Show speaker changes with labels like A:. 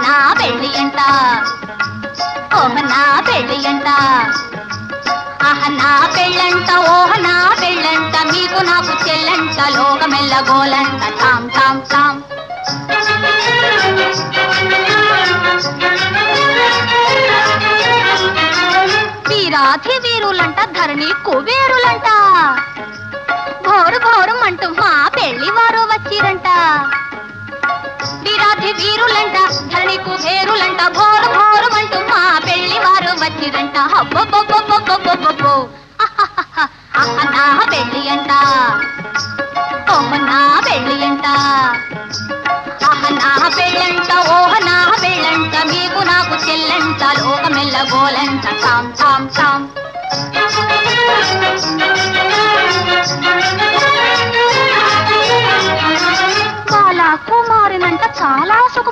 A: నా పెళ్ళి అంట ఓహ నా పెళ్ళి అంట ఆహ నా పెళ్ళంట ఓహ నా పెళ్ళంట మీకు నాకు చెల్లంట లోకమెల్ల గోలంట తాం తాం తాం వీరాధి వీరులంట ధరణి కుబేరులంట ఘోరు ఘోరమంటూ మా పెళ్లి వారు వచ్చిరంట వీరాధి వీరులంట ధరణి కుబేరులంట ఘోరు ఘోరమంటూ మా పెళ్లి వారు వచ్చిరంట హబ్బబ్బబ్బబ్బబ్బబ్బబ్బో నా పెళ్లి అంట ఓహ నా పెళ్లి అంట ఆహ నా పెళ్ళంట ఓహ నా పెళ్ళంట మీకు నాకు చెల్లంట లోకమెల్ల గోలంట తాం తాం తాం బాలా కుమారినంట చాలా సుఖ